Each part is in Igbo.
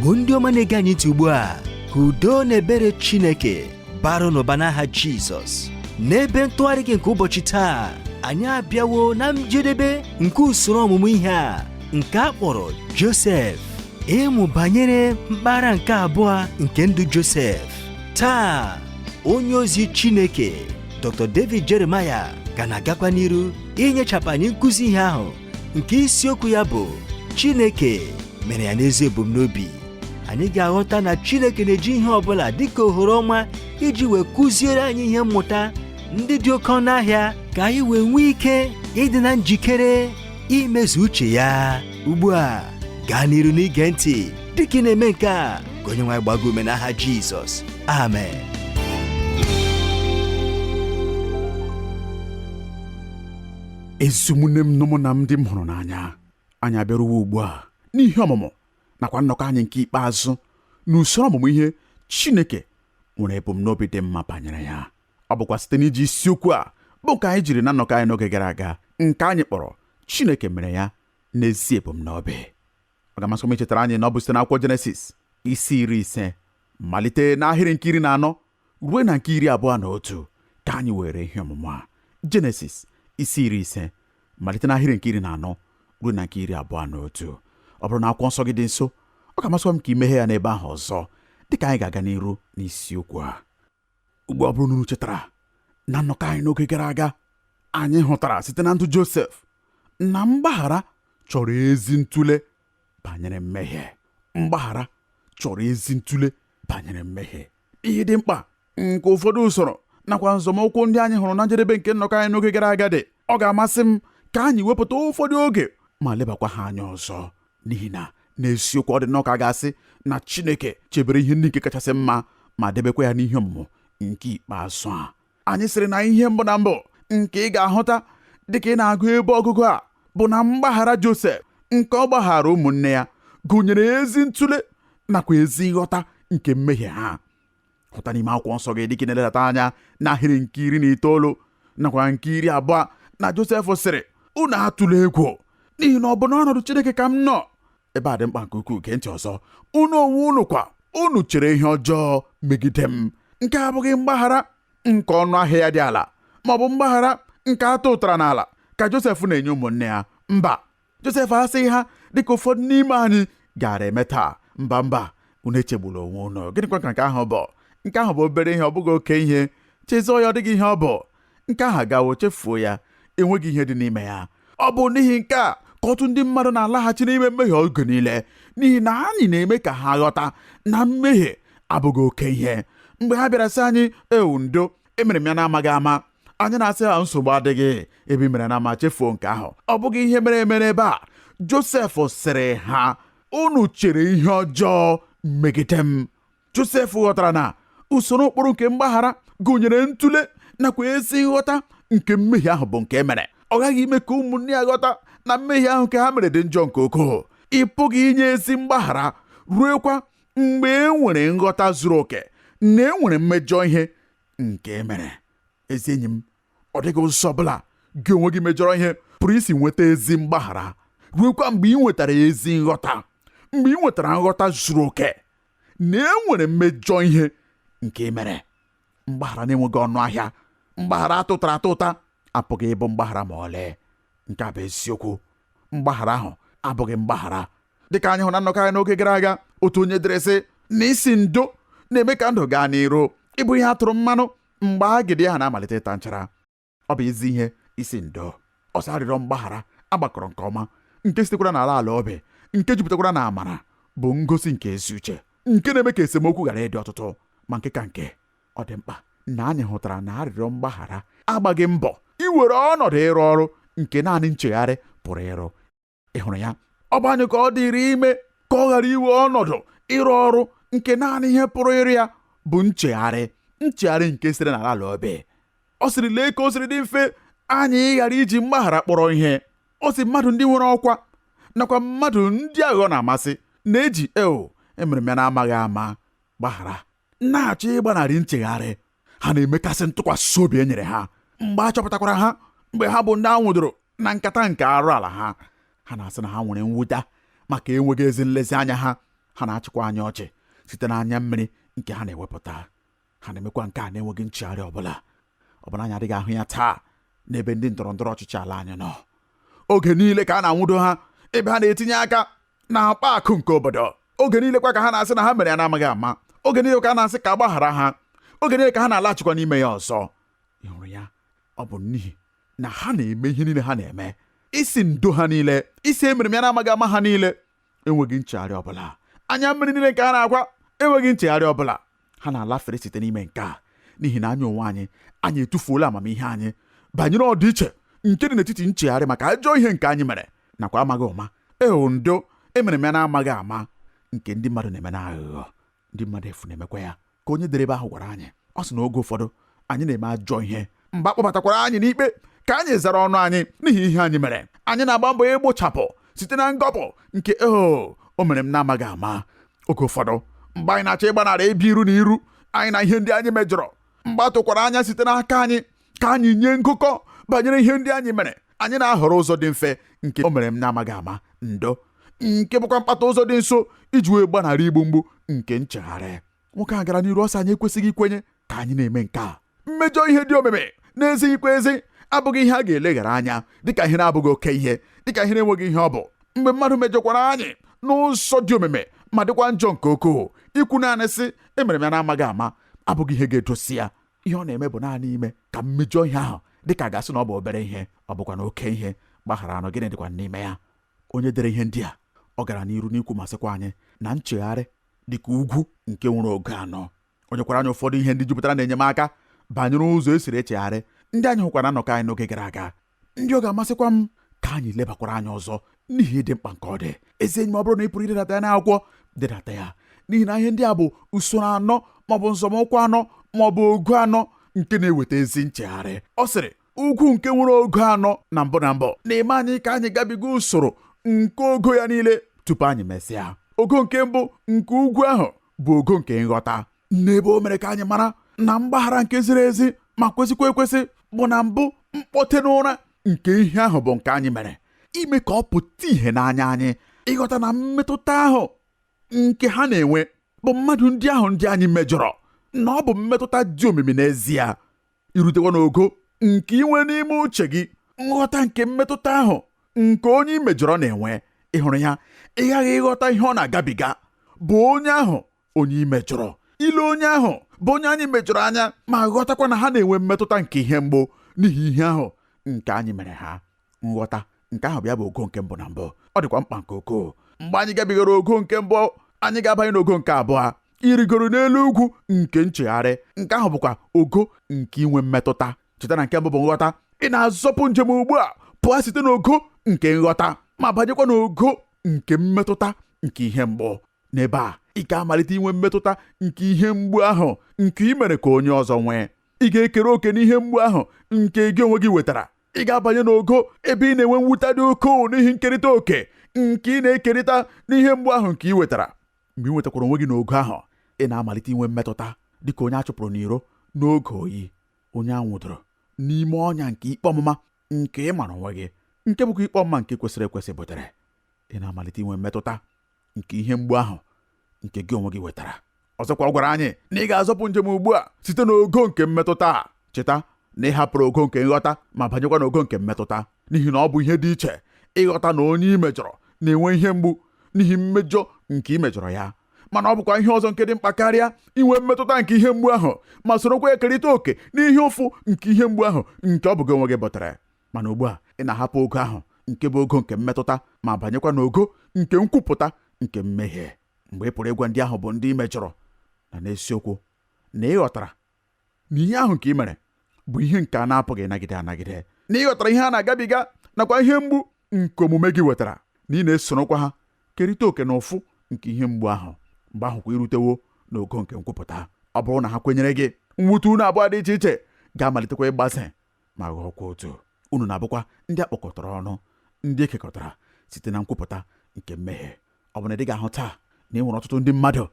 Igbo ndị ọma na-ege anyị ntị ugbu a, ka udo na ebere Chineke barụ n'ụba n'aha Jizọs. N'ebe ntụgharị gị nke ụbọchị taa, anyị abịawo na njedebe nke usoro ọmụmụ ihe a nke a kpọrọ Josef, ịmụ banyere mpaghara nke abụọ nke ndụ Josef. Taa, onye ozi Chineke Dr. David Jeremiah ga na-agakwa n'iru inyechapụ anyị nkụzi ihe ahụ nke isiokwu ya bụ Chineke mere ya n'ezi ebumnobi. Anyị ga-aghọta na Chineke na-eji ihe ọbụla dịka ohere ọma iji wee kụziere anyị ihe mmụta ndị dị oke ọnụ ahịa ka anyị wee nwee ike ịdị na njikere imezu uche ya. Ugbu a, gaa n'iru n'ige ntị dịka ị na-eme nke a, ka Onyenwe anyị gbaa gị ume n'aha Jizọs. Amen. Ezi ụmụnne m na ụmụnna m ndị m hụrụ n'anya, anyị abịaruwo ugbu a n'ihe ọmụmụ nakwa nnọkọ anyị nke ikpeazụ n'usoro ọmụmụ ihe Chineke nwere ebumnobi dị mma banyere ya. Ọ bụkwa site n'iji isiokwu a bụ nke anyị jiri na nnọkọ anyị n'oge gara aga, nke anyị kpọrọ Chineke mere ya n'ezi ebumnobi. Ọ ga-amasị m ichetara anyị na ọ bụ site n'akwụkwọ Jenesis isi 15 malite n'ahịrị nke 14 ruo na nke 21 ka anyị were ihe ọmụmụ a. Jenesis isi 15 malite n'ahịrị nke 14 ruo na nke 21. Ọ bụrụ na akwụkwọ nsọ gị dị nso, ọ ga-amasịkwa m ka imeghe ya n'ebe ahụ ọzọ dịka anyị ga-aga n'iru n'isiokwu a. Ugbu ọ bụrụ na unu chetara na nnọkọ anyị n'oge gara aga, anyị hụtara site na ndụ Josef na mgbaghara chọrọ ezi ntụle banyere mmehie. Mgbaghara chọrọ ezi ntụle banyere mmehie. Ihe dị mkpa nke ụfọdụ usoro nakwa nzọmụkwụ ndị anyị hụrụ na njedebe nke nnọkọ anyị n'oge gara aga dị. Ọ ga-amasị m ka anyị wepụta ụfọdụ oge ma lebakwa ha anya ọzọ, n'ihi na n'eziokwu ọ dị nnọọ ka a ga-asị na Chineke chebere ihe ndị nke kachasị mma ma debekwa ya n'ihe ọmụmụ nke ikpeazụ a. Anyị sịrị na ihe mbụ na mbụ nke ị ga-ahụta dịka ị na-agụ ebe ọgụgụ a bụ na mgbaghara Josef nke ọ gbaghara ụmụnne ya gụnyere ezi ntụle nakwa ezi nghọta nke mmehie ha. Hụta n'ime akwụkwọ nsọ gị dịka na-eledata anya n'ahịrị nke 19 nakwa nke 20 na Josef sịrị, unu atụla egwu, n'ihi na ọ bụ n'ọnọdụ Chineke ka m nọ. Ebe a dị mkpa nke ukwuu. Gee ntị ọzọ. Unu onwe unu kwa, unu chere ihe ọjọọ megide m. Nke abụghị mgbaghara nke ọnụ ahịa ya dị ala, ma ọ bụ mgbaghara nke atụ ụtara n'ala ka Josef na-enye ụmụnne ya. Mba, Josef asịghị ha dịka ụfọdụ n'ime anyị gara eme taa. Mba, unu echegbula onwe unu. Gịnịkwa ka nke ahụ bụ? Nke ahụ bụ obere ihe, ọ bụghị oke ihe. Chezọọ ya, ọ dịghị ihe ọ bụ. Nke ahụ agawo, chefuo ya, enweghị ihe dị n'ime ya. Ọ bụ n'ihi nke a ka ọtụtụ ndị mmadụ na-alaghachi n'ime mmehie oge niile, n'ihi na anyị na-eme ka ha ghọta na mmehie abụghị oke ihe. Mgbe ha bịara sị anyị, ndo emere m ya na-amaghị ama, anyị na-asị ha nsogbu adịghị, ebe i mere na ama, chefuo nke ahụ. Ọ bụghị ihe mere eme n'ebe a. Josef sịrị ha, unu chere ihe ọjọọ megide m. Josef ghọtara na usoro ụkpụrụ nke mgbaghara gụnyere ntụle nakwa ezi nghọta nke mmehie ahụ bụ nke emere. Ọ gaghị ime ka ụmụnne ya ghọta na mmehie ahụ nke ha mere dị njọ nke ukwuu. Ị pụghị inye ezi mgbaghara ruekwa mgbe e nwere nghọta zuru oke na e nwere mmejọ ihe nke emere. Ezi enyi m, ọ dịghị ụzọ ọbụla gị onwe gị mejọrọ ihe pụrụ isi nweta ezi mgbaghara ruekwa mgbe ị nwetara ezi nghọta, mgbe ị nwetara nghọta zuru oke na e nwere mmejọ ihe nke emere. Mgbaghara na-enweghị ọnụ ahịa, mgbaghara atụtara atụta apụghị ịbụ mgbaghara ma ọlị. Nke a bụ eziokwu. Mgbaghara ahụ abụghị mgbaghara. Dịka anyị hụ na nnọkọ anyị n'oge gara aga, otu onye dere sị na isi ndo na-eme ka ndụ gaa n'iru, ịbụ ihe atụrụ mmanụ mgbe agịdị ahụ na-amalite ịta nchara. Ọ bụ ezi ihe isi ndo. Ọsọ arịrịọ mgbaghara agbakọrọ nke ọma, nke sitekwara n'ala ala obi, nke jupụtakwara na amara, bụ ngosi nke ezi uche, nke na-eme ka esemokwu ghara ịdị ọtụtụ. Ma nke ka nke, ọ dị mkpa na anyị hụtara na arịrịọ mgbaghara agbaghị mbọ iwere ọnọdụ ịrụ ọrụ nke naanị nchegharị pụrụ ịrụ. Ị hụrụ ya? Ọ bụ anyị ka ọ dịrị ime ka ọ ghara iwe ọnọdụ ịrụ ọrụ nke naanị ihe pụrụ ịrụ ya bụ nchegharị nke siri n'ala ala obi. Ọ sịrị, lee ka o siri dị mfe anyị ghara iji mgbaghara kpọrọ ihe. Ọ sị mmadụ ndị nwere ọkwa nakwa mmadụ ndị aghụghọ na-amasị na-eji emere m ya na-amaghị ama gbaghara na-achọ ịgbanarị nchegharị. Ha na-emekasị ntụkwasị obi e nyere ha mgbe a chọpụtakwara ha mgbe ha bụ ndị anwụdoro na nkata nke arụ ala ha. Ha na-asị na ha nwere mwụda maka enweghị ezi nlezianya ha. ha na-achịkwa anyị ọchị site n'anya mmiri nke ha na-ewepụta. Ha na-emekwa nke a na-enweghị nchegharị ọbụla. Ọbụna anyị adịghị ahụ ya taa n'ebe ndị ndọrọ ndọrọ ọchịchị ala anyị nọ. Oge niile ka a na-anwụdo ha ebe ha na-etinye aka na akpa akụ nke obodo. Oge niile kwa ka ha na-asị na ha mere ya na-amaghị ama. Oge niile ka ha na-asị ka agbaghara ha. Oge niile ka ha na-alaghachikwa n'ime ya ọzọ. Ị hụrụ ya? Ọ bụ n'ihi na ha na-eme ihe niile ha na-eme, isi ndo ha niile, isi emere m ya na-amaghị ama ha niile, enweghị nchegharị ọbụla. Anya mmiri niile nke ha na-akwa enweghị nchegharị ọbụla. Ha na-alafere site n'ime nke a n'ihi na anyị onwe anyị etufuola amamihe anyị banyere ọdịiche nke dị n'etiti nchegharị maka ajọ ihe nke anyị mere nakwa amaghị ụma, ndo emere m ya na-amaghị ama nke ndị mmadụ na-eme n'aghụghọ. Ndị mmadụ efu na-emekwa ya. Ka onye dere ebe ahụ gwara anyị, ọ sị na oge ụfọdụ anyị na-eme ajọ ihe mgbe a kpọbatakwara anyị n'ikpe ka anyị zara ọnụ anyị n'ihi ihe anyị mere. Anyị na-agba mbọ igbochapụ site na ngọpụ nke o mere m na-amaghị ama. Oge ụfọdụ mgbe anyị na-achọ ịgbanarị ịbịa iru na iru anyị na ihe ndị anyị mejọrọ, mgbe a tụkwara anya site n'aka anyị ka anyị nye ngụkọ banyere ihe ndị anyị mere, anyị na-ahọrọ ụzọ dị mfe nke o mere m na-amaghị ama, ndo, nke bụkwa mkpata ụzọ dị nso iji wee gbanarị igbu mgbu nke nchegharị. Nwoke a gara n'iru ọsọ anyị ekwesịghị ikwenye ka anyị na-eme nke a. Mmejọ ihe dị omimi na-ezighịkwa ezi abụghị ihe a ga-eleghara anya dịka ihe na-abụghị oke ihe, dịka ihe na-enweghị ihe ọ bụ. Mgbe mmadụ mejọkwara anyị n'ụzọ dị omimi ma dịkwa njọ nke ukwuu, ikwu naanị sị emere m ya na-amaghị ama abụghị ihe ga-edosi ya. Ihe ọ na-eme bụ naanị ime ka mmejọ ihe ahụ dịka gasị na ọ bụ obere ihe, ọ bụkwa na oke ihe gbaghara anụ. Gịnị dịkwa n'ime ya? Onye dere ihe ndị a ọ gara n'iru n'ikwu ma sịkwa anyị na nchegharị dịka ugwu nke nwere ogo anọ. Onye kwara anyị ụfọdụ ihe ndị jupụtara na enyemaka banyere ụzọ esiri echegharị ndị anyị hụkwara nnọkọ anyị n'oge gara aga. Ndị ọ ga-amasịkwa m ka anyị lebakwara anya ọzọ n'ihi ịdị mkpa nke ọ dị. Ezi enyi m, ọ bụrụ na ị pụrụ idedata ya n'akwụkwọ, dedata ya, n'ihi na ihe ndị a bụ usoro anọ maọbụ nzọmụkwụ anọ maọbụ ogo anọ nke na-eweta ezi nchegharị. Ọ sịrị ugwu nke nwere ogo anọ na mbụ na-eme anyị ka anyị gabiga usoro nke ogo ya niile tupu anyị mesịa. Ogo nke mbụ nke ugwu ahụ bụ ogo nke nghọta, n'ebe o mere ka anyị mara na mgbaghara nke ziri ezi ma kwesịkwa ekwesị bụ na mbụ mkpọte n'ụra nke ihe ahụ bụ nke anyị mere, ime ka ọ pụta ihe n'anya anyị, ịghọta na mmetụta ahụ nke ha na-enwe bụ mmadụ ndị ahụ ndị anyị mejọrọ, na ọ bụ mmetụta dị omimi n'ezie. Irutekwa n'ogo nke inwe n'ime uche gị nghọta nke mmetụta ahụ nke onye ị mejọrọ na-enwe. Ị hụrụ ya? Ị ghaghị ịghọta ihe ọ na-agabiga bụ onye ahụ onye ị mejọrọ, ile onye ahụ bụ onye anyị mejọrọ anya, ma ghọtakwa na ha na-enwe mmetụta nke ihe mgbu n'ihi ihe ahụ nke anyị mere ha. Nghọta nke ahụ bịa bụ ogo nke mbụ na mbụ. Ọ dịkwa mkpa nke ukwuu. Mgbe anyị gabigara ogo nke mbụ, anyị ga-abanye n'ogo nke abụọ, irigoro n'elu ugwu nke nchegharị. Nke ahụ bụkwa ogo nke inwe mmetụta. Cheta na nke mbụ bụ nghọta. Ị na-azọpụ njem ugbu a pụọ site n'ogo nke nghọta ma banyekwa n'ogo nke mmetụta nke ihe mgbu. N'ebe a ị ga-amalite inwe mmetụta nke ihe mgbu ahụ nke ị mere ka onye ọzọ nwee. Ị ga-ekere oke n'ihe mgbu ahụ nke gị onwe gị wetara. Ị ga-abanye n'ogo ebe ị na-enwe mwute dị ukwuu n'ihi nkerịta oke nke ị na-ekerịta n'ihe mgbu ahụ nke ị wetara. Mgbe ị nwetakwara onwe gị n'ogo ahụ, ị na-amalite inwe mmetụta dịka onye a chụpụrụ n'iro n'oge oyi, onye a nwụdoro n'ime ọnya nke ikpe ọmụma nke ị mara onwe gị, nke bụkwa ikpe ọmụma nke kwesịrị ekwesị butere. Ị na-amalite inwe mmetụta nke ihe mgbu ahụ nke gị onwe gị wetara. Ọzọkwa ọ gwara anyị na ị ga-azọpụ njem ugbu a site n'ogo nke mmetụta a. Cheta na ị hapụrụ ogo nke nghọta ma banyekwa n'ogo nke mmetụta, n'ihi na ọ bụ ihe dị iche ịghọta na onye ị mejọrọ na-enwe ihe mgbu n'ihi mmejọ nke ị mejọrọ ya, mana ọ bụkwa ihe ọzọ nke dị mkpa karịa inwe mmetụta nke ihe mgbu ahụ ma sorokwa ekerịta oke n'ihe ụfụ nke ihe mgbu ahụ nke ọ bụ gị onwe gị butere. Mana ugbu a ị na-ahapụ ogo ahụ nke bụ ogo nke mmetụta ma banyekwa n'ogo nke nkwupụta nke mmehie. Mgbe ị pụrụ ịgwa ndị ahụ bụ ndị ị mejọrọ na n'esiokwu na ịghọtara na ihe ahụ nke ị mere bụ ihe nke a na-apụghị anagide, na ịghọtara ihe a na-agabiga nakwa ihe mgbu nke omume gị wetara, na ị na-esorokwa ha kerịta oke na ụfụ nke ihe mgbu ahụ. Mgbe ahụ kwa irutewo n'ogo nke nkwupụta. Ọ bụrụ na ha kwenyere gị, mwute unu abụọ dị iche iche ga-amalitekwa ịgbaze ma ghọọkwa otu. Unu na-abụkwa ndị akpọkọtara ọnụ, ndị ekekọtara site na nkwupụta nke mmehie. Ọ bụ na ị ga-ahụ taa na ị nwere ọtụtụ ndị mmadụ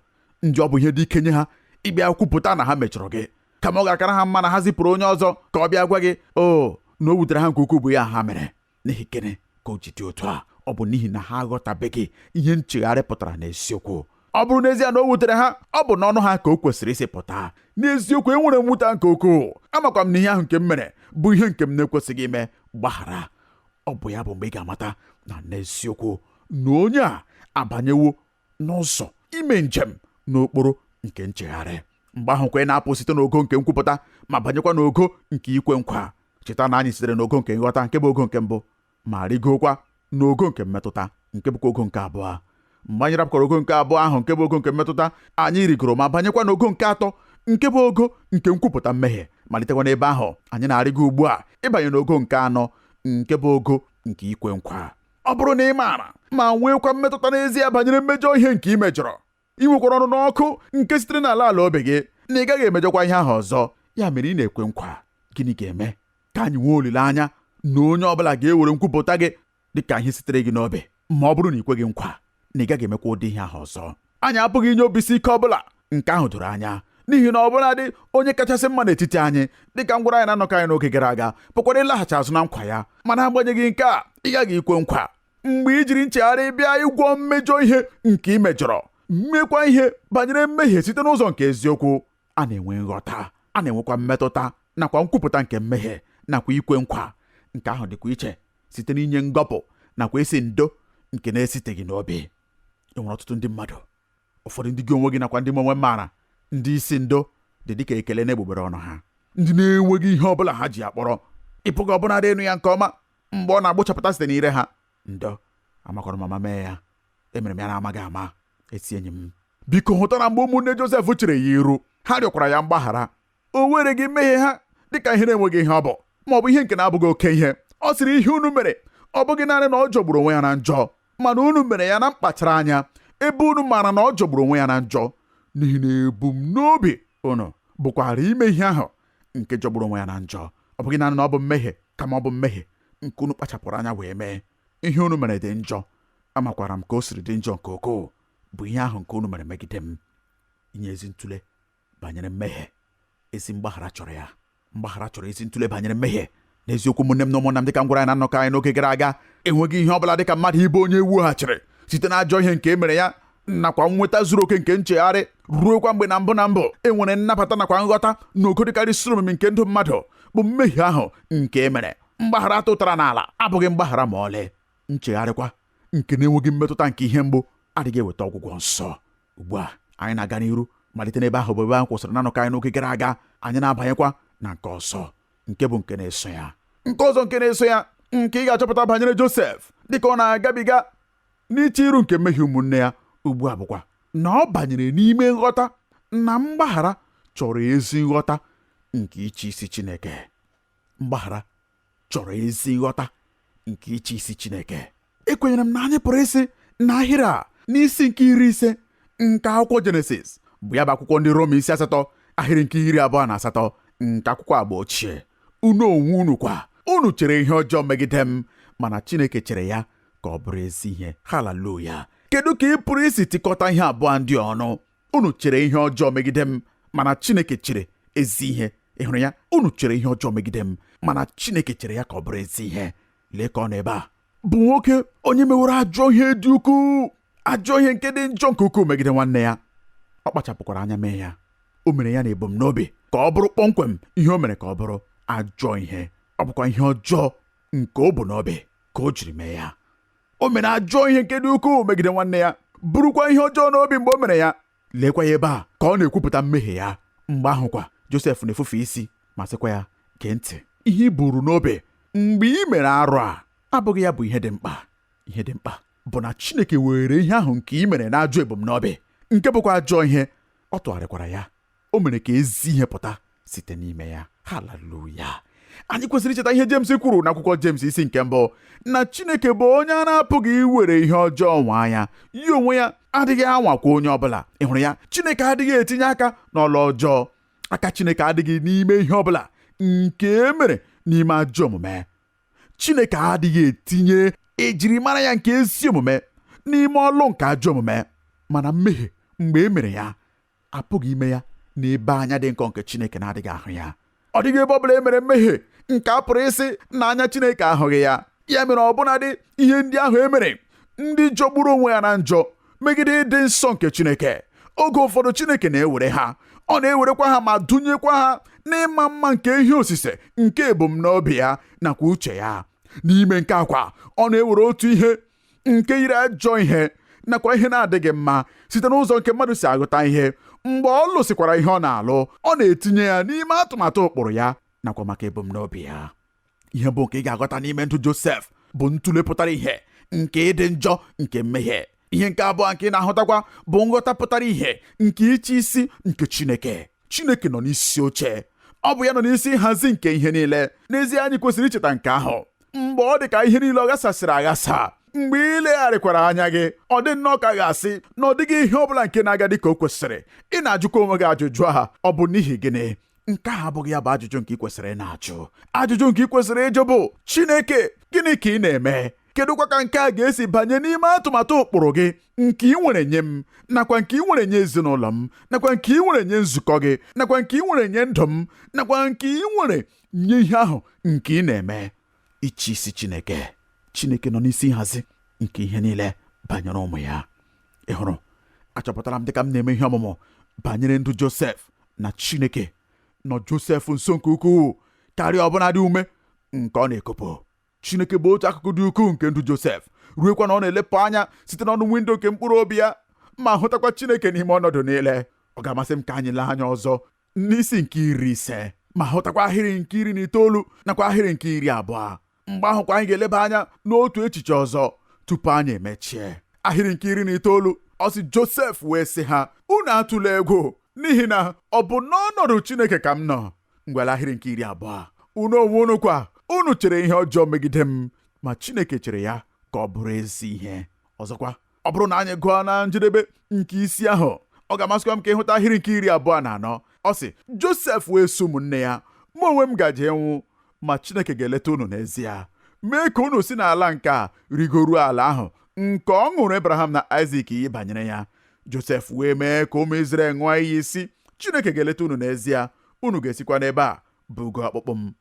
ndị ọ bụ ihe dị ike nye ha ịbịa kwupụta na ha mechọrọ gị, kama ọ ga-akara ha mma na ha zipụrụ onye ọzọ ka ọ bịa gwa gị na o wutere ha nke ukwuu bụ ya ha mere. N'ihi gịnị ka o ji dị otu a? Ọ bụ n'ihi na ha aghọtabeghị ihe nchegharị pụtara n'esiokwu. ọ bụrụ n'ezie na o wutere ha, ọ bụ n'ọnụ ha ka o kwesịrị isi pụta. N'eziokwu enwere m mwute nke ukwuu, amakwa m na ihe ahụ nke m mere bụ ihe nke m na-ekwesịghị ime. Gbaghara. Ọ bụ ya bụ mgbe ị ga-amata na n'eziokwu na onye a abanyewo n'ụzọ ime njem n'okporo nke nchegharị. Mgbe ahụ kwa ị na-apụ site n'ogo nke nkwupụta ma banyekwa n'ogo nke ikwe nkwa. Cheta na anyị sitere n'ogo nke nghọta nke bụ ogo nke mbụ, ma rigokwa n'ogo nke mmetụta nke bụkwa ogo nke abụọ. Mgbe anyị rapụkwara ogo nke abụọ ahụ nke bụ ogo nke mmetụta, anyị rigoro ma banyekwa n'ogo nke atọ nke bụ ogo nke nkwupụta mmehie. Malitekwa n'ebe ahụ anyị na-arịgo ugbu a ịbanye n'ogo nke anọ nke bụ ogo nke ikwe nkwa. Ọ bụrụ na ị maara ma nweekwa mmetụta n'ezie banyere mmejọ ihe nke ị mejọrọ, ị nwekwara ọnụ n'ọkụ nke sitere n'ala obi gị na ị gaghị emejọkwa ihe ahụ ọzọ, ya mere ị na-ekwe nkwa. Gịnị ga-eme? Ka anyị nwee olileanya na onye ọbụla ga-ewere nkwupụta gị dịka ihe sitere gị n'obi, ma ọ bụrụ na ị kweghị nkwa na ị gaghị emekwa ụdị ihe ahụ ọzọ. Anyị apụghị inye obisi ike ọbụla, nke ahụ doro anya, n'ihi na ọbụla dị onye kachasị mma n'etiti anyị, dịka ngwara anyị na-anọkọ anyị n'oge gara aga, pụkwara ịlaghachi azụ na nkwa ya. Mana agbanyeghị nke a, ị gaghị ikwe nkwa mgbe i jiri nchegharị bịa ịgwọ mmejọ ihe nke ị mejọrọ, mmekwa ihe banyere mmehie site n'ụzọ nke eziokwu. A na-enwe nghọta, a na-enwekwa mmetụta nakwa nkwupụta nke mmehie nakwa ikwe nkwa. Nke ahụ dịkwa iche site n'inye ngọpụ nakwa isi ndo nke na-esiteghị n'obi. E nwere ọtụtụ ndị mmadụ, ụfọdụ ndị gị onwe gị nakwa ndị m onwe maara, ndị isi ndo dị dịka ekele na-egbugbere ọnụ ha, ndị na-enweghị ihe ọbụla ha ji akpọrọ. Ị pụghị ọbụna dị ịnụ ya nke ọma mgbe ọ na-agbụchapụta site n'ire ha. Ndo amakọrọ mama mee ya, emere m ya na-amaghị ama. Esi enyi m, biko hụta na mgbe ụmụnne Josef chere ya iru, ha rịọkwara ya mgbaghara. O were gị mmehie ha dịka ihe na-enweghị ihe ọ bụ, ma ọ bụ ihe nke na-abụghị oke ihe. Ọ sịrị ihe unu mere ọ bụghị naanị na ọ jọgburu onwe ya na njọ, mana unu mere ya na mkpachara anya, ebe unu maara na ọ jọgburu onwe ya na njọ. N'ihi na ebumnobi unu bụkwara ime ihe ahụ nke jọgburu onwe ya na njọ. Ọ bụghị naanị na ọ bụ mmehie, kama ọ bụ mmehie nke unu kpachapụrụ anya wee mee. Ihe unu mere dị njọ, amakwara m ka o siri dị njọ nke ukwuu, bụ ihe ahụ nke unu mere megide m. Inye ezi ntụle banyere mmehie, ezi mgbaghara chọrọ ya. Mgbaghara chọrọ ezi ntụle banyere mmehie. N'eziokwu, ụmụnne m na ụmụnna m, dịka m gwara anyị na nnọkọ anyị n'oge gara aga, enweghị ihe ọbụla dịka mmadụ ịbụ onye wughachiri site n'ajọ ihe nke e mere ya, nakwa nweta zuru oke nke nchegharị ruokwa mgbe na mbụ enwere nnabata nakwa nghọta na ogo dịkarịsịrị omimi nke ndụ mmadụ, bụ mmehie ahụ nke e mere. Mgbaghara tụtara n'ala abụghị mgbaghara ma ọlị. Nchegharịkwa nke na-enweghị mmetụta nke ihe mgbu adịghị eweta ọgwụgwọ nsọ. Ugbu a anyị na-aga n'iru malite n'ebe ahụ bụ ebe anyị kwụsịrị na nnọkọ anyị n'oge gara aga. Anyị na-abanyekwa na nke ọzọ, nke bụ nke na-eso ya. Nke ọzọ nke na-eso ya, nke ị ga-achọpụta banyere Josef dịka ọ na-agabiga n'iche iru nke mmehie ụmụnne ya ugbu a, bụkwa na ọ banyere n'ime nghọta na mgbaghara chọrọ ezi nghọta nke iche isi Chineke. Mgbaghara chọrọ ezi nghọta nke iche isi Chineke. Ekwenyere m na anyị pụrụ isi na ahịrị a n'isi nke 50 nke akwụkwọ Jenesis, bụ ya bụ akwụkwọ ndị Rom isi 8 ahịrị nke 28 nke akwụkwọ Agba ochie. Unu onwe unu kwa, unu chere ihe ọjọọ megide m, mana Chineke chere ya ka ọ bụrụ ezi ihe. Haleluya! Kedu ka ị pụrụ isi tikọta ihe abụọ ndị ọnụ? Unu chere ihe ọjọọ megide m, mana Chineke chere ezi ihe. Ị hụrụ ya? Unu chere ihe ọjọọ megide m, mana Chineke chere ya ka ọ bụrụ ezi ihe. Lee ka ọ nọ ebe a, bụ nwoke onye meworo ajọ ihe dị ukwuu, ajọ ihe nke dị njọ nke ukwuu megide nwanne ya. Ọ kpachapụkwara anya mee ya. O mere ya na ebumnobi ka ọ bụrụ kpọmkwem ihe o mere ka ọ bụrụ ajọ ihe. Ọ bụkwa ihe ọjọọ nke o bu n'obi ka o jiri mee ya. O mere ajọ ihe nke dị ukwuu megide nwanne ya, burukwa ihe ọjọọ n'obi mgbe o mere ya. Leekwa ya ebe a ka ọ na-ekwupụta mmehie ya. Mgbe ahụ kwa Josef na-efufe isi ma sịkwa ya, gee ntị, ihe i buru n'obi mgbe i mere arụ a abụghị ya bụ ihe dị mkpa. Ihe dị mkpa bụ na Chineke were ihe ahụ nke i mere na-ajọ ebumnobi, nke bụkwa ajọ ihe, ọ tụgharịkwara ya. O mere ka ezi ihe pụta site n'ime ya. Haleluya! Anyị kwesịrị icheta ihe James kwuru n'akwụkwọ James isi nke 1, na Chineke bụ onye a na-apụghị iwere ihe ọjọọ nwa ya. Ya onwe ya adịghị anwakwa onye ọbụla. Ị hụrụ ya? Chineke adịghị etinye aka n'ọlụ ọjọọ. Aka Chineke adịghị n'ime ihe ọbụla nke e mere n'ime ajọ omume. Chineke adịghị etinye ejirimara ya nke ezi omume n'ime ọlụ nke ajọ omume. Mana mmehie mgbe e mere ya, apụghị ime ya n'ebe anya dị nkọ nke Chineke na-adịghị ahụ ya. Ọ dịghị ebe ọbụla e mere mmehie nke a pụrụ isi na anya Chineke ahụghị ya. Ya mere ọbụnadị ihe ndị ahụ e mere, ndị jọgburu onwe ya na njọ, megide ịdị nsọ nke Chineke. Oge ụfọdụ Chineke na-ewere ha, ọ na-ewerekwa ha ma dụnyekwa ha n'ịma mma nke ihe osise nke ebumnobi ya nakwa uche ya. N'ime nke akwa, ọ na-ewere otu ihe nke yiri ajọ ihe nakwa ihe na-adịghị mma site n'ụzọ nke mmadụ si agụta ihe. Mgbe ọ lụsịkwara ihe ọ na-alụ, ọ na-etinye ya n'ime atụmatụ ụkpụrụ ya nakwa maka ebumnobi ya. Ihe bụ nke ị ga-aghọta n'ime ndụ Josef bụ ntụle pụtara ihe nke ịdị njọ nke mmehie. Ihe nke abụọ nke ị na-ahụtakwa bụ nghọta pụtara ihe nke ịchị isi nke Chineke. Chineke nọ n'isi oche, ọ bụ ya nọ n'isi nhazi nke ihe niile. N'ezie, anyị kwesịrị icheta nke ahụ. Mgbe ọ dị ka ihe niile ọ ghasasịrị aghasa, mgbe ị legharịkwara anya gị, ọ dị nnọọ ka ga-asị na ọ dịghị ihe ọbụla nke na-aga dị ka o kwesịrị. Ị na-ajụkwa onwe gị ajụjụ aha, ọ bụ n'ihi gịnị? Nke a abụghị ya bụ ajụjụ nke ị kwesịrị ị na-ajụ. Ajụjụ nke ị kwesịrị ịjụ bụ, Chineke, gịnị ka ị na-eme? Kedụkwa ka nke a ga-esi banye n'ime atụmatụ ụkpụrụ gị nke ị nwere nye m, nakwa nke ị nwere nye ezinụlọ m, nakwa nke ị nwere nye nzukọ gị, nakwa nke ị nwere nye ndụ m, nakwa nke ị nwere nye ihe ahụ nke ị na-eme? Ịchị isi Chineke. Chineke nọ n'isi nhazi nke ihe niile banyere ụmụ ya. Ị hụrụ, achọpụtara m dịka m na-eme ihe ọmụmụ banyere ndụ Josef na Chineke nọ Josef nso nke ukwuu karịa ọbụna dị ume nke ọ na-ekopụ. Chineke bụ otu akụkụ dị ukwuu nke ndụ Josef, ruekwa na ọ na-elepụ anya site n'ọnụ windo nke mkpụrụ obi ya ma hụtakwa Chineke n'ime ọnọdụ niile. Ọ ga-amasị m ka anyị lee anya ọzọ n'isi nke 50 ma hụtakwa ahịrị nke 19 nakwa ahịrị nke 20. Mgbe ahụkwa anyị ga-eleba anya n'otu echiche ọzọ tupu anyị emechie. Ahịrị nke 19, ọ sị Josef wee sị ha, unu atụla egwu, n'ihi na ọ bụ n'ọnọdụ Chineke ka m nọ. Ngwala ahịrị nke 20, unu onwe unu kwa, unu chere ihe ọjọọ megide m, ma Chineke chere ya ka ọ bụrụ ezi ihe. Ọzọkwa, ọ bụrụ na anyị gụọ na njedebe nke isi ahụ, ọ ga-amasịkwa m ka ịhụta ahịrị nke 24. Ọ sị Josef wee sị ụmụnne ya, mụ onwe m gaje nwụ, ma Chineke ga-eleta unu n'ezie, mee ka unu si n'ala nke a rigoruo ala ahụ nke ọ ṅụrụ Abraham na Isaac iyi banyere ya. Josef wee mee ka ụmụ Izrel ṅụọ iyi isi, Chineke ga-eleta unu n'ezie, unu ga-esikwa n'ebe a bugo ọkpụkpụ m.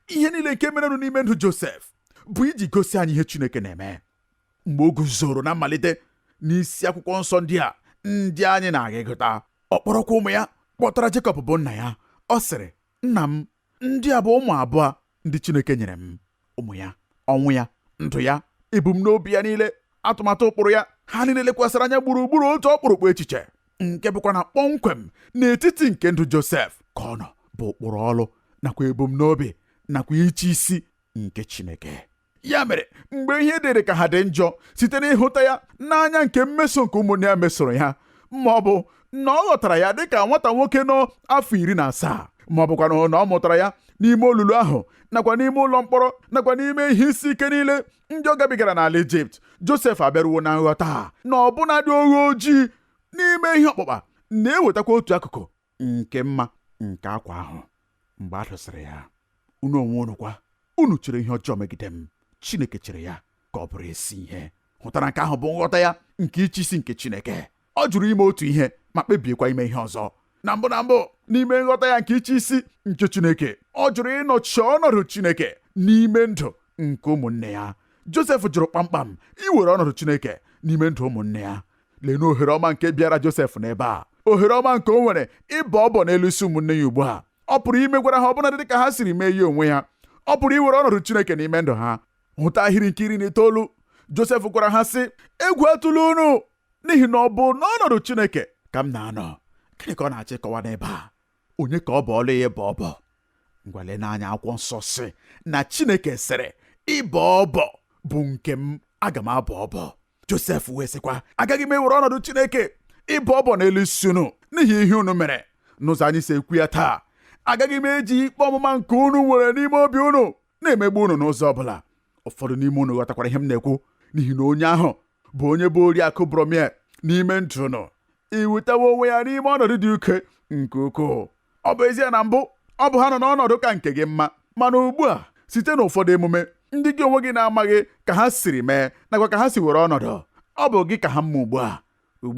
Ihe niile nke merenụ n'ime ndụ Josef bụ iji gosi anyị ihe Chineke na-eme. Mgbe o guzoro na mmalite n'isi akwụkwọ nsọ ndị anyị na-aga ịgụta, ọ kpọrọkwa ụmụ ya, kpọtara Jekọb bụ nna ya. Ọ sịrị, nna m, ndị a bụ ụmụ abụọ ndị Chineke nyere m. Ụmụ ya, ọnwụ ya, ndụ ya, ebumnobi ya niile, atụmatụ ụkpụrụ ya, ha niile lekwasịrị anya gburugburu otu ọkpụrụkpụ echiche nke bụkwa na kpọmkwem n'etiti nke ndụ Josef ka ọ nọ, bụ ụkpụrụ ọlụ nakwa ebumnobi nakwa ịchị isi nke Chineke. Ya mere, mgbe ihe dịrị ka ha dị njọ site n'ịhụta ya n'anya nke mmeso nke ụmụnne ya mesoro ya, ma ọ bụ na ọ ghọtara ya dịka nwata nwoke nọ afọ 17, ma ọ bụkwa na ọ mụtara ya n'ime olulu ahụ nakwa n'ime ụlọ mkpọrọ nakwa n'ime ihe isi ike niile ndị ọ gabigara n'ala Ijipt, Josef abịaruo na nghọta na ọbụna dị oghe ojii n'ime ihe ọkpụkpa na-ewetakwa otu akụkụ nke mma nke akwa ahụ. Mgbe a dụsịrị ya, unu onwe unu kwa, unu chere ihe ọjọọ megide m, Chineke chere ya ka ọ bụrụ ezi ihe. Hụtara nke ahụ bụ nghọta ya nke ịchị isi nke Chineke. Ọ jụrụ ime otu ihe ma kpebiekwa ime ihe ọzọ. Na mbụ n'ime nghọta ya nke ịchị isi nke Chineke, ọ jụrụ ịnọchi ọnọdụ Chineke n'ime ndụ nke ụmụnne ya. Josef jụrụ kpamkpam iwere ọnọdụ Chineke n'ime ndụ ụmụnne ya. Lee na ohere ọma nke bịara Josef n'ebe a, ohere ọma nke o nwere ịbọ-ọbọ n'elu isi ụmụnne ya ugbu a. Ọ pụrụ imegwara ha ọbụna dị ka ha siri mee ya onwe ya. Ọ pụrụ iwere ọnọdụ Chineke n'ime ndụ ha. Hụta ahịrị nke 19, Josef gwara ha sị, egwu atụla unu, n'ihi na ọ bụ n'ọnọdụ Chineke ka m na-anọ. Gịnị ka ọ na-achọ ịkọwa n'ebe a? Onye ka ọ bụ ọlụ ya ịbọ-ọbọ? Ngwa lee n'anya akwụkwọ nsọ sị na Chineke sịrị, ịbọ-ọbọ bụ nke m, aga m abọ ọbọ. Josef wee sịkwa, agaghị m ewere ọnọdụ Chineke ịbọ-ọbọ n'elu isi unu n'ihi ihe unu mere. N'ụzọ anyị si ekwu ya taa, agaghị m eji ikpe ọmụma nke unu nwere n'ime obi unu na-emegbu unu n'ụzọ ọbụla. Ụfọdụ n'ime unu ghọtakwara ihe m na-ekwu, n'ihi na onye ahụ bụ onye bụ oriakụ bromie n'ime ndụ unu. Iwetawa onwe ya n'ime ọnọdụ dị uke nke ukwuu. Ọ bụ ezie na mbụ ọ bụ ha nọ n'ọnọdụ ka nke gị mma, mana ugbu a site n'ụfọdụ emume ndị gị onwe gị na-amaghị ka ha siri mee nakwa ka ha si were ọnọdụ, ọ bụ gị ka ha mma ugbu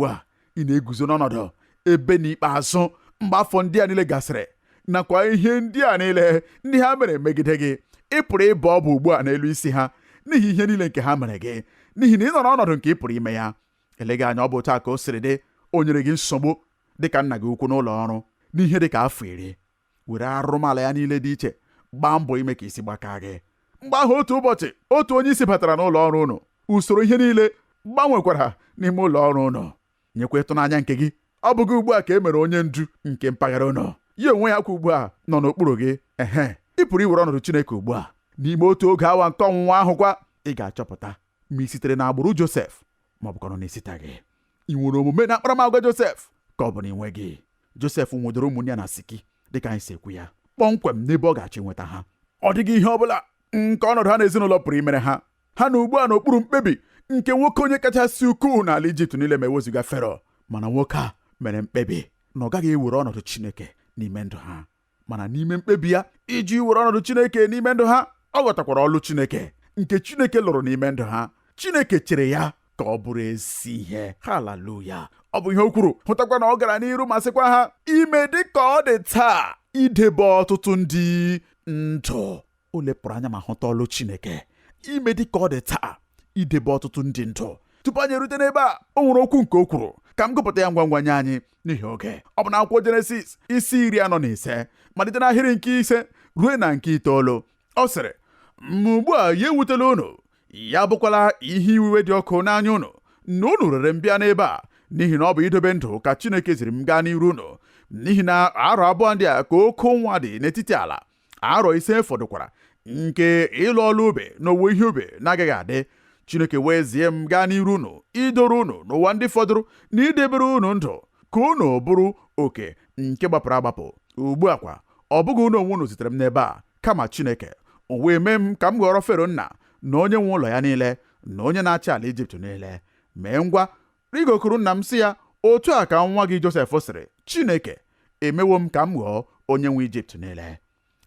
a ị na-eguzo n'ọnọdụ ebe n'ikpeazụ mgbe afọ ndị a niile gasịrị nakwa ihe ndị a niile ndị ha mere megide gị. Ị pụrụ ịbọ ọbọ ugbu a n'elu isi ha n'ihi ihe niile nke ha mere gị, n'ihi na ị nọ n'ọnọdụ nke ị pụrụ ime ya. eleghị anya ọ bụ taa ka o siri dị, o nyere gị nsogbu dịka nna gị ukwu n'ụlọ ọrụ n'ihe dịka afọ 10, were arụmala ya niile dị iche gbaa mbọ ime ka isi gbakaa gị. Mgbe ahụ otu ụbọchị otu onye isi batara n'ụlọ ọrụ ụnụ, usoro ihe niile gbanwekwara n'ime ụlọ ọrụ ụnụ. Nyekwa ịtụnanya nke gị, ọ bụghị ugbu a ka e mere onye ndu nke mpaghara ụnụ, ya onwe ya kwa ugbu a nọ n'okpuru gị. Ị pụrụ iwere ọnọdụ Chineke ugbu a n'ime otu oge awa nke ọnwụnwa ahụ. Kwa ị ga-achọpụta ma ị sitere n'agbụrụ Josef ma ọ bụkwa na esiteghị. ị nwere omume na akparam-agwa Josef ka ọ bụ na enweghi. Josef nwedoro ụmụnne ya na Siki dịka anyị si ekwu ya, kpọmkwem n'ebe ọ ga-achọ nweta ha. Ọ dịghị ihe ọ bụla nke ọnọdụ ha n'ezinụlọ pụrụ imere ha. Ha na ugbu a n'okpuru mkpebi nke nwoke onye kachasị ukwuu n'ala Ijipt niile ma ewezuga Fero. Mana nwoke a mere mkpebi na ọ gaghị ewere ọnọdụ Chineke n'ime ndụ ha. Mana n'ime mkpebi ya iji were ọnọdụ Chineke n'ime ndụ ha, ọ ghọtakwara ọlụ Chineke nke Chineke lụrụ n'ime ndụ ha. Chineke chere ya ka ọ bụrụ ezi ihe. Haleluya! Ọ bụ ihe o kwuru. Hụtakwa na ọ gara n'iru ma sịkwa ha ime dị ka ọ dị taa, idebe ọtụtụ ndị ndụ. O lepụrụ anya ma hụta ọlụ Chineke. Ime dị ka ọ dị taa, idebe ọtụtụ ndị ndụ. Tupu anyị erute n'ebe a, o nwere okwu nke o kwuru ka m gụpụta ya ngwa ngwa nye anyị n'ihi oge. Ọ bụ na akwụkwọ Jenesis isi 45 malite n'ahịrị nke 5 ruo na nke 9. Ọ sịrị, ma ugbu a ya ewutela unu, ya bụkwala ihe iwe dị ọkụ n'anya unu na unu rere m bịa n'ebe a, n'ihi na ọ bụ idobe ndụ ka Chineke ziri m gaa n'iru unu. N'ihi na arọ abụọ ndị a ka oke ụnwa dị n'etiti ala, arọ 5 fọdụkwara nke ịlụ ọlụ ube na owuwe ihe ube na-agaghị adị. Chineke wee zie m gaa n'iru unu idoro unu n'ụwa ndị fọdụrụ na idebere unu ndụ ka unu bụrụ oke nke gbapụrụ agbapụ. Ugbu a kwa ọ bụghị unu onwe unu zitere m n'ebe a, kama Chineke. O wee mee m ka m ghọrọ Fero nna na onye nwe ụlọ ya niile na onye na-achị ala Ijipt niile. Mee ngwa rigokuru nna m sị ya, otu a ka nwa gị Josef sịrị, Chineke emewo m ka m ghọọ onye nwe Ijipt niile.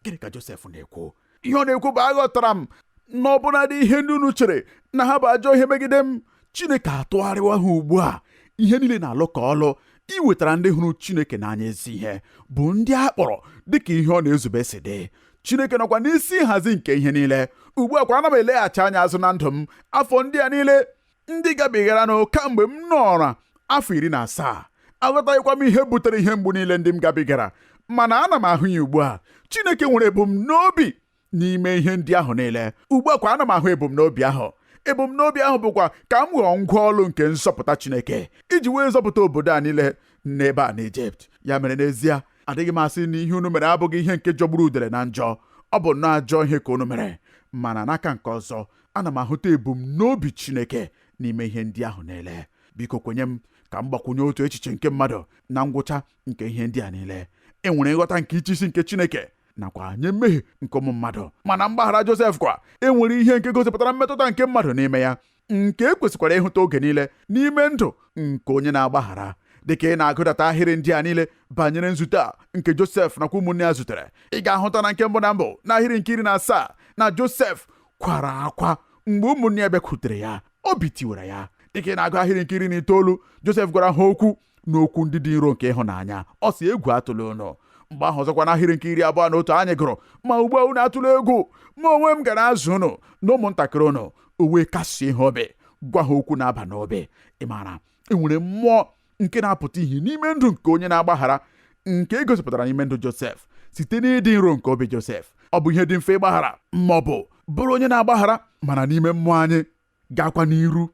Gịnị ka Josef na-ekwu? Ihe ọ na-ekwu bụ, aghọtara m na ọbụnadị ihe ndị unu chere na ha bụ ajọ ihe megide m, Chineke atụgharịwa ha ugbu a. Ihe niile na-alụ ka ọlụ iwetara ndị hụrụ Chineke n'anya ezi ihe, bụ ndị a kpọrọ dịka ihe ọ na-ezube si dị. Chineke nọkwa n'isi nhazi nke ihe niile. Ugbu a kwa ana m eleghachi anya azụ na ndụ m, afọ ndị a niile ndị gabigara nụ kamgbe m nọrọ afọ 17. Aghọtaghịkwa m ihe butere ihe mgbu niile ndị m gabigara, mana ana m ahụ ya ugbu a. Chineke nwere ebumnobi n'ime ihe ndị ahụ niile. Ugbu a kwa ana m ahụ ebumnobi ahụ. Ebumnobi ahụ bụkwa ka m ghọọ ngwa ọlụ nke nzọpụta Chineke iji wee zọpụta obodo a niile n'ebe a n'Ijipt. Ya mere n'ezie adịghị m asị na ihe unu mere abụghị ihe nke jọgburu udele na njọ. Ọ bụ nnọọ ajọ ihe ka unu mere. Mana n'aka nke ọzọ, ana m ahụta ebumnobi Chineke n'ime ihe ndị ahụ niile. Biko kwenye m ka m gbakwunye otu echiche nke mmadụ na ngwụcha nke ihe ndị a niile. E nwere nghọta nke ichisi nke Chineke nakwa nye mmehie nke ụmụ mmadụ. Mana mgbaghara Josef kwa, e nwere ihe nke gosipụtara mmetụta nke mmadụ n'ime ya, nke e kwesịkwara ịhụta oge niile n'ime ndụ nke onye na-agbaghara. Dịka ị na-agụdata ahịrị ndị a niile banyere nzute a nke Josef nakwa ụmụnne ya zutere, ị ga-ahụta na nke mbụ na mbụ n'ahịrị nke 17 na Josef kwara akwa mgbe ụmụnne ya bịakwutere ya. Obi tiwara ya. Dịka ị na-agụ ahịrị nke 19, Josef gwara ha okwu n'okwu ndị dị nro nke ịhụnanya. Ọ sị, egwu atụla unu. Mgbe ahụ ọzọkwa n'ahịrị nke 21 anyị gụrụ, ma ugbu a unu atụla egwu, ma onwe m gara azụ unu na ụmụntakịrị unu. O wee kasie ha obi, gwa ha okwu na-aba n'obi. Ị maara, e nwere mmụọ nke na-apụta ihe n'ime ndụ nke onye na-agbaghara, nke e gosipụtara n'ime ndụ Josef site n'ịdị nro nke obi Josef. Ọ bụ ihe dị mfe ịgbaghara ma ọ bụ bụrụ onye na-agbaghara, mana n'ime mmụọ anyị gakwa n'iru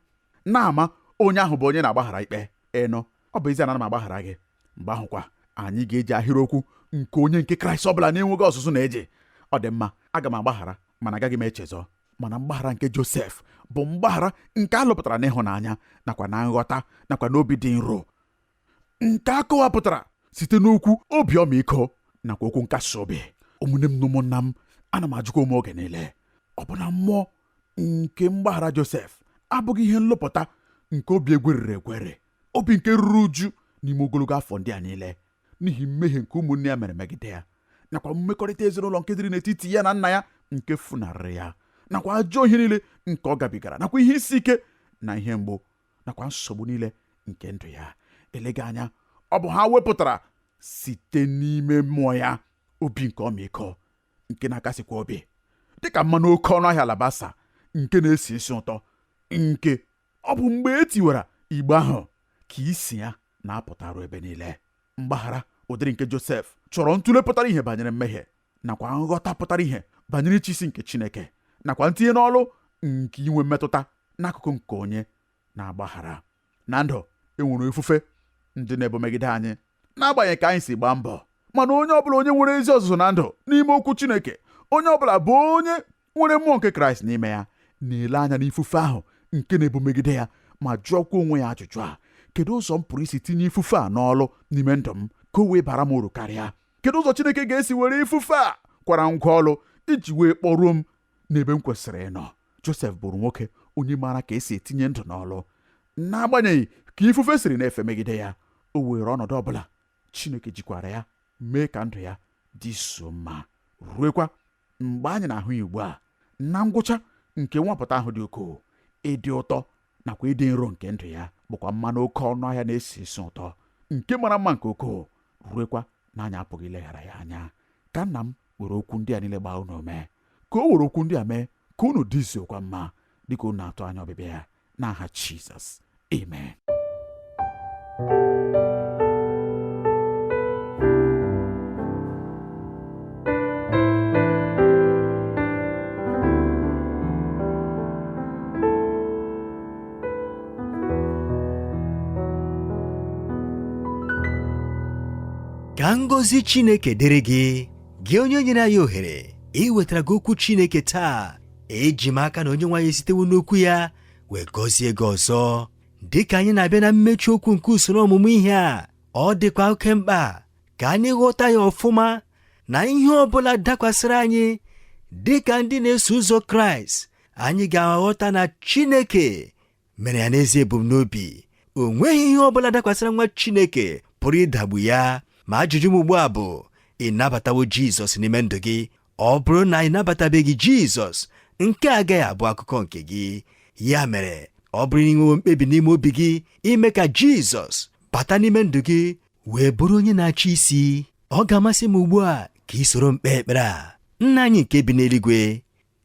na-ama onye ahụ bụ onye na-agbaghara ikpe. Ịnụ, ọ bụ ezi ana m agbaghara gị. Mgbe ahụkwa anyị ga-eji ahịrịokwu nke onye nke Kraịst ọbụla na-enweghị ọzụzụ na-eji. Ọ dị mma, aga m agbaghara mana agaghị m echezọ. Mana mgbaghara nke Josef bụ mgbaghara nke a lụpụtara n'ịhụnanya nakwa na nghọta nakwa n'obi dị nro, nke a kọwapụtara site n'okwu obi ọmịiko nakwa okwu nkasi obi. Ụmụnne m na ụmụnna m, ana m ajụkwa m oge niile, ọ bụ na mmụọ nke mgbaghara Josef abụghị ihe nlụpụta nke obi egweriri egwere, obi nke ruru uju n'ime ogologo afọ ndị a niile n'ihi mmehie nke ụmụnne ya mere megide ya, nakwa mmekọrịta ezinụlọ nke dịrị n'etiti ya na nna ya nke funarịrị ya, nakwa ajọ ihe niile nke ọ gabigara, nakwa ihe isi ike na ihe mgbu nakwa nsogbu niile nke ndụ ya. Eleghị anya, ọ bụ ha wepụtara site n'ime mmụọ ya obi nke ọmịiko nke na-akasịkwa obi, dịka mmanụ oke ọnụ ahịa alabasa nke na-esi isi ụtọ, nke ọ bụ mgbe e tiwara igbe ahụ ka isi ya na-apụtarụ ebe niile. Mgbaghara ụdịrị nke Josef chọrọ ntụle pụtara ihe banyere mmehie, nakwa nghọta pụtara ihe banyere ichisi nke Chineke, nakwa ntinye n'ọlụ nke inwe mmetụta n'akụkụ nke onye na-agbaghara. Na ndụ enwere ifufe ndị na-ebo megide anyị, n'agbanyeghị ka anyị si gbaa mbọ. Mana onye ọbụla onye nwere ezi ọzụzụ na ndụ n'ime okwu Chineke, onye ọbụla bụ onye nwere mmụọ nke Kraịst n'ime ya, na-ele anya n'ifufe ahụ nke na-ebu megide ya, ma jụọkwa onwe ya ajụjụ a: kedu ụzọ m pụrụ isi tinye ifufe a n'ọlụ n'ime ndụ m ka o wee bara m uru karịa? Kedu ụzọ Chineke ga-esi were ifufe a kwara ngwa ọlụ iji wee kpọruo m n'ebe m kwesịrị ịnọ? Josef bụrụ nwoke onye maara ka esi etinye ndụ n'ọlụ. N'agbanyeghị ka ifufe siri na-efe megide ya, o were ọnọdụ ọbụla Chineke jikwara ya mee ka ndụ ya dị so mma, ruekwa mgbe anyị na-ahụ ya ugbu a na ngwụcha nke nwapụta ahụ dị ukwuu. Ịdị ụtọ nakwa ịdị nro nke ndụ ya bụkwa mmanụ oke ọnụ ahịa na-esi isi ụtọ, nke mara mma nke ukwuu, ruekwa na anyị apụghị ileghara ya anya. Ka nna m were okwu ndị a niile gbaa unu ume, ka o were okwu ndị a mee ka unu dịziokwa mma dịka unu na-atụ anya ọbịbịa ya, n'aha Jizọs, amen. Ka ngọzi Chineke dịrị gị, gị onye nyere anyị ohere iwetara gị okwu Chineke taa. Eji m aka na Onyenwe anyị esitewo n'okwu ya wee gọzie gị ọzọ. Dịka anyị na-abịa na mmechi okwu nke usoro ọmụmụ ihe a, ọ dịkwa oke mkpa ka anyị ghọta ya ọfụma, na ihe ọbụla dakwasịrị anyị dịka ndị na-eso ụzọ Kraịst, anyị ga-aghọta na Chineke mere ya n'ezi ebumnobi. O nweghị ihe ọbụla dakwasịrị nwa Chineke pụrụ ịdagbu ya. Ma ajụjụ m ugbu a bụ: ị nabatawo Jizọs n'ime ndụ gị? Ọ bụrụ na ị nabatabeghị Jizọs, nke agaghị abụ akụkọ nke gị. Ya mere, ọ bụrụ na ị nwewo mkpebi n'ime obi gị ime ka Jizọs bata n'ime ndụ gị wee bụrụ onye na-achị isi, ọ ga-amasị m ugbu a ka ị soro m kpee ekpere a. Nna anyị nke bi n'eluigwe,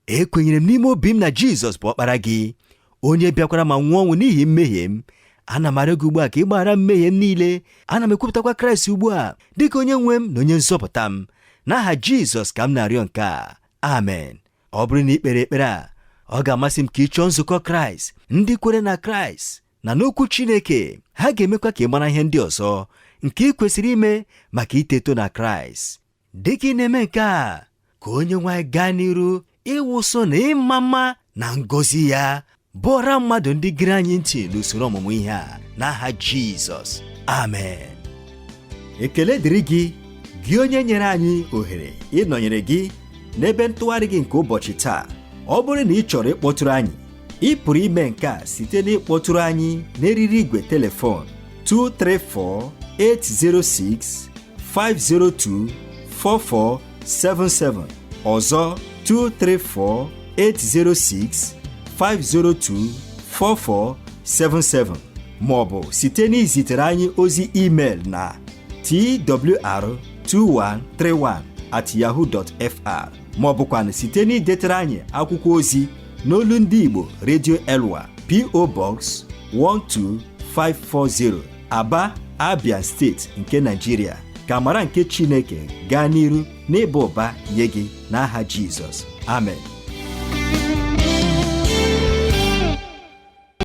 ekwenyere m n'ime obi m na Jizọs bụ ọkpara gị, onye bịakwara ma nwụọ ọnwụ n'ihi mmehie m. Ana m arịọ gị ugbu a ka ị gbaghara mmehie m niile. Ana m ekwupụtakwa Kraịst ugbu a dịka onye nwe m na onye nzọpụta m. N'aha Jizọs ka m na-arịọ nke a, amen. Ọ bụrụ na ị kpere ekpere a, ọ ga-amasị m ka ị chọọ nzukọ Kraịst, ndị kwere na Kraịst na n'okwu Chineke. Ha ga-emekwa ka ị mara ihe ndị ọzọ nke ị kwesịrị ime maka iteto na Kraịst. Dịka ị na-eme nke a, ka Onyenwe anyị gaa n'iru ịwụso na ịma mma na ngọzi ya bụọra mmadụ ndị gere anyị ntị n'usoro ọmụmụ ihe a, n'aha Jizọs, amen. Ekele dịrị gị, gị onye nyere anyị ohere ịnọnyere gị n'ebe ntụgharị gị nke ụbọchị taa. Ọ bụrụ na ị chọrọ ịkpọtụrụ anyị, ị pụrụ ime nke a site n'ịkpọtụrụ anyị n'eriri igwe telefon 234-806-502-4477, ọzọ 234-806-502-4477, maọbụ site n'izitere anyị ozi email na twr2131@yahoo.fr, maọbụkwanụ site n'idetara anyị akwụkwọ ozi n'olu ndị Igbo Radio Elwa, P.O. Box 12540, Aba, Abia Steeti nke Nigeria. Ka amara nke Chineke gaa n'iru n'ịba ụba nye gị n'aha Jizọs, amen.